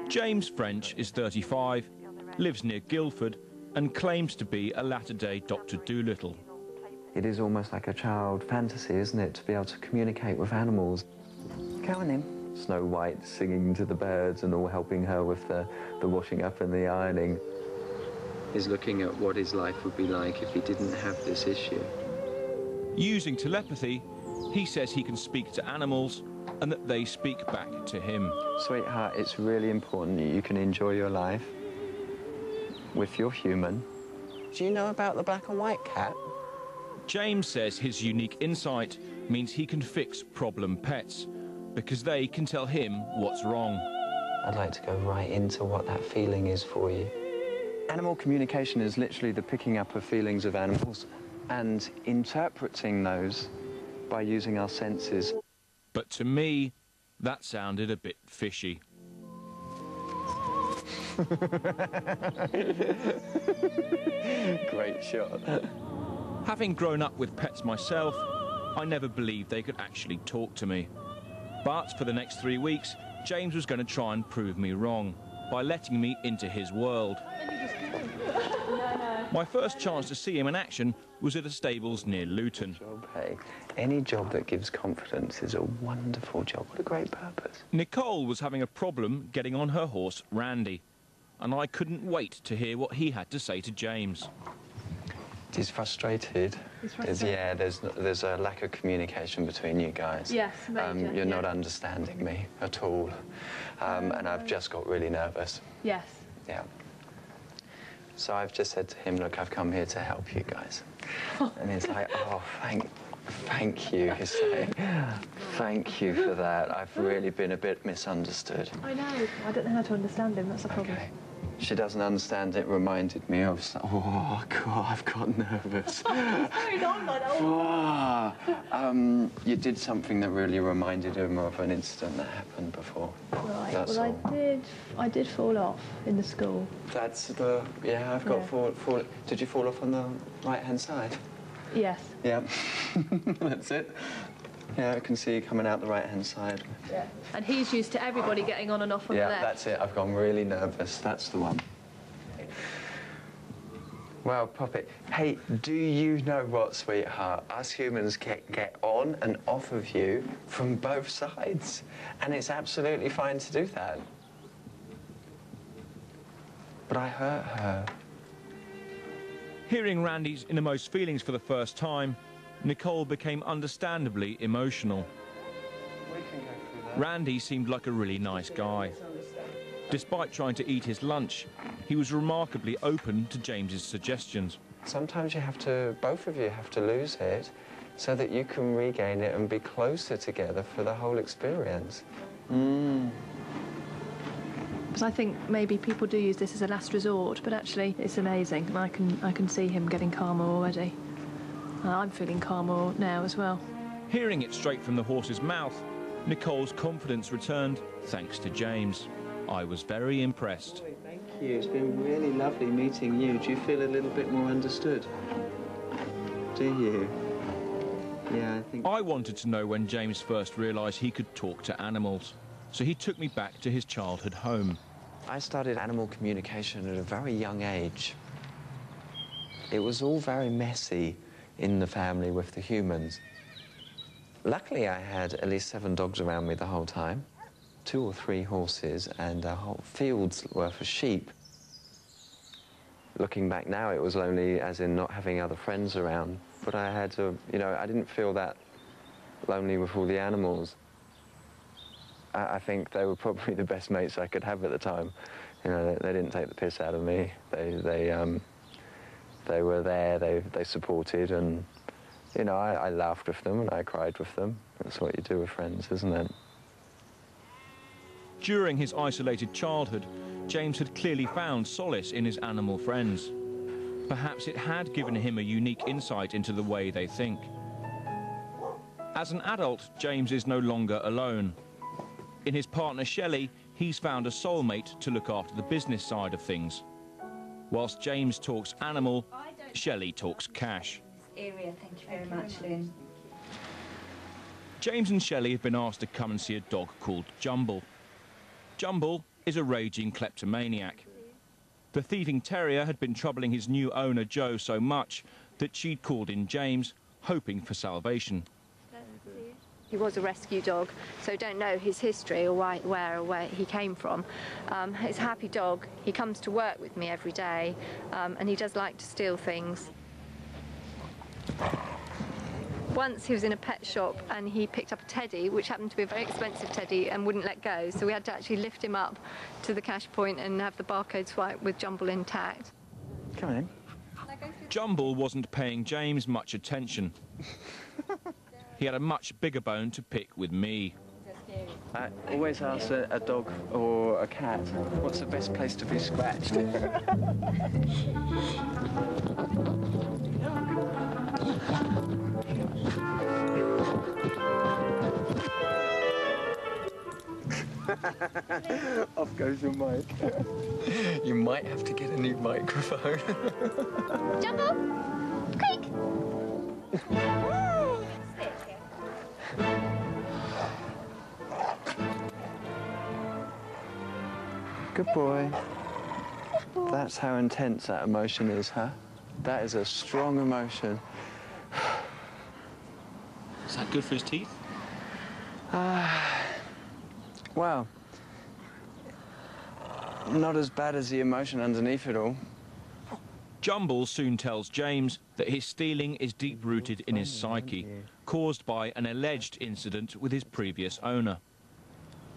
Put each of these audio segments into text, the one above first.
James French is 35, lives near Guildford and claims to be a latter-day Dr. Dolittle. It is almost like a child fantasy, isn't it, to be able to communicate with animals. Go on then. Snow White singing to the birds and all helping her with the washing up and the ironing. He's looking at what his life would be like if he didn't have this issue. Using telepathy, he says he can speak to animals and that they speak back to him. Sweetheart, it's really important that you can enjoy your life with your human. Do you know about the black and white cat? James says his unique insight means he can fix problem pets because they can tell him what's wrong. I'd like to go right into what that feeling is for you. Animal communication is literally the picking up of feelings of animals and interpreting those by using our senses. But to me, that sounded a bit fishy. Great shot. Having grown up with pets myself, I never believed they could actually talk to me. But for the next 3 weeks, James was going to try and prove me wrong by letting me into his world. My first chance to see him in action was at a stables near Luton. Hey, any job that gives confidence is a wonderful job. What a great purpose. Nicole was having a problem getting on her horse, Randy, and I couldn't wait to hear what he had to say to James. He's frustrated. He's frustrated. Yeah, there's a lack of communication between you guys. Yes, major, you're not understanding me at all. And I've just got really nervous. Yes. Yeah. So I've just said to him, look, I've come here to help you guys. And he's like, oh, thank you, he's saying. Thank you for that. I've really been a bit misunderstood. I know. I don't know how to understand him. That's the problem. Okay. She doesn't understand. It reminded me of... Oh, God, I've got nervous. You did something that really reminded him of an incident that happened before. Right. That's well, all. I did fall off in the school. That's the... Yeah, I've got fall... Did you fall off on the right-hand side? Yes. Yeah. That's it. Yeah, I can see you coming out the right-hand side. Yeah. And he's used to everybody getting on and off on the left. Yeah, that's it. I've gone really nervous. That's the one. Well, Poppet, hey, do you know what, sweetheart? Us humans get on and off of you from both sides. And it's absolutely fine to do that. But I hurt her. Hearing Randy's innermost feelings for the first time, Nicole became understandably emotional. Randy seemed like a really nice guy. Despite trying to eat his lunch, he was remarkably open to James's suggestions. Sometimes you have to, both of you have to lose it so that you can regain it and be closer together for the whole experience. Because I think maybe people do use this as a last resort, but actually it's amazing. And I can see him getting calmer already. I'm feeling calmer now as well. Hearing it straight from the horse's mouth, Nicole's confidence returned thanks to James. I was very impressed. Thank you. It's been really lovely meeting you. Do you feel a little bit more understood? Do you? Yeah, I think... I wanted to know when James first realised he could talk to animals, so he took me back to his childhood home. I started animal communication at a very young age. It was all very messy in the family with the humans. Luckily, I had at least 7 dogs around me the whole time, 2 or 3 horses, and a whole field's worth of sheep. Looking back now, it was lonely as in not having other friends around, but I had to, you know, I didn't feel that lonely with all the animals. I think they were probably the best mates I could have at the time. You know, they didn't take the piss out of me. They were there, they supported, and, you know, I laughed with them and I cried with them. That's what you do with friends, isn't it? During his isolated childhood, James had clearly found solace in his animal friends. Perhaps it had given him a unique insight into the way they think. As an adult, James is no longer alone. In his partner Shelley, he's found a soulmate to look after the business side of things. Whilst James talks animal, Shelley talks cash. Area, thank you very much, Lynn. James and Shelley have been asked to come and see a dog called Jumble. Jumble is a raging kleptomaniac. The thieving terrier had been troubling his new owner Joe so much that she'd called in James, hoping for salvation. He was a rescue dog, so don't know his history or where he came from. He's a happy dog. He comes to work with me every day, and he does like to steal things. Once he was in a pet shop and he picked up a teddy, which happened to be a very expensive teddy, and wouldn't let go, so we had to actually lift him up to the cash point and have the barcode swipe with Jumble intact. Come in. Jumble wasn't paying James much attention. He had a much bigger bone to pick with me. I always ask a dog or a cat, what's the best place to be scratched? Off goes your mic. You might have to get a new microphone. Jumble! Quick! Good boy. That's how intense that emotion is, huh? That is a strong emotion. Is that good for his teeth? Well, not as bad as the emotion underneath it all. Jumble soon tells James that his stealing is deep-rooted in his psyche, caused by an alleged incident with his previous owner.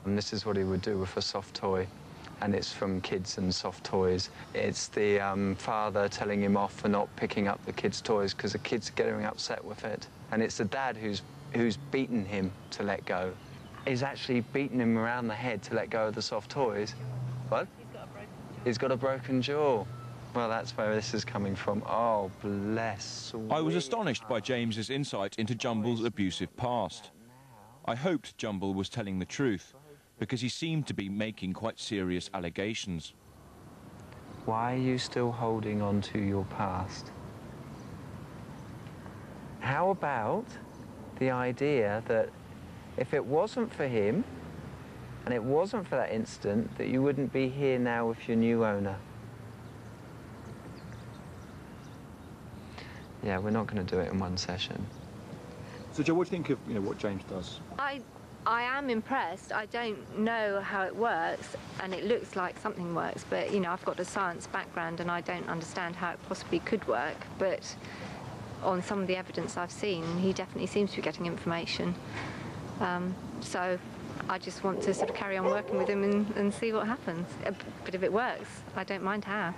And this is what he would do with a soft toy. And it's from kids and soft toys. It's the father telling him off for not picking up the kids' toys because the kids are getting upset with it. And it's the dad who's beaten him to let go. He's actually beaten him around the head to let go of the soft toys. What? He's got a broken jaw. Well, that's where this is coming from. Oh, bless. I was astonished by James's insight into Jumble's abusive past. I hoped Jumble was telling the truth, because he seemed to be making quite serious allegations. Why are you still holding on to your past? How about the idea that if it wasn't for him, and it wasn't for that incident, that you wouldn't be here now with your new owner? Yeah, we're not going to do it in one session. So, Joe, what do you think of what James does? I am impressed. I don't know how it works, and it looks like something works, but, I've got a science background and I don't understand how it possibly could work, but on some of the evidence I've seen, he definitely seems to be getting information. So I just want to sort of carry on working with him and see what happens. But if it works, I don't mind how.